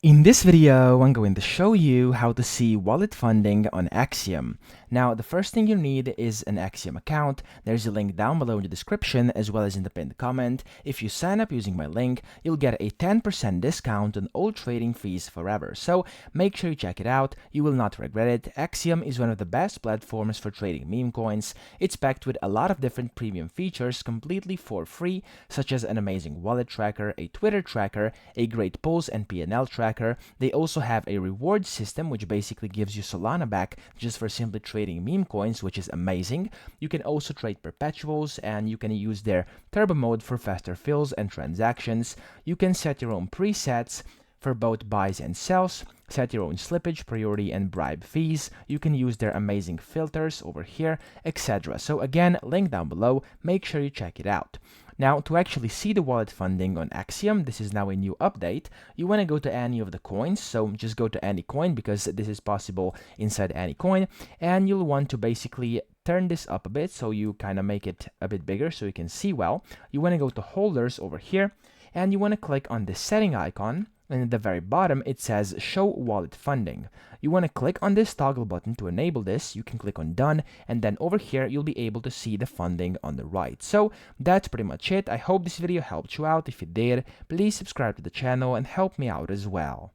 In this video, I'm going to show you how to see wallet funding on Axiom. Now, the first thing you need is an Axiom account. There's a link down below in the description as well as in the pinned comment. If you sign up using my link, you'll get a 10% discount on all trading fees forever. So make sure you check it out. You will not regret it. Axiom is one of the best platforms for trading meme coins. It's packed with a lot of different premium features completely for free, such as an amazing wallet tracker, a Twitter tracker, a great pulse and P&L tracker. They also have a reward system which basically gives you Solana back just for simply trading meme coins, which is amazing. You can also trade perpetuals and you can use their turbo mode for faster fills and transactions. You can set your own presets for both buys and sells, set your own slippage, priority, and bribe fees. You can use their amazing filters over here, etc. So again, link down below, make sure you check it out. Now, to actually see the wallet funding on Axiom, this is now a new update. You want to go to any of the coins, so just go to any coin because this is possible inside any coin, and you'll want to basically turn this up a bit so you kind of make it a bit bigger so you can see well. You want to go to holders over here, and you want to click on the setting icon, and at the very bottom it says show wallet funding. You want to click on this toggle button to enable this. You can click on done, and then over here you'll be able to see the funding on the right. So that's pretty much it. I hope this video helped you out. If it did, please subscribe to the channel and help me out as well.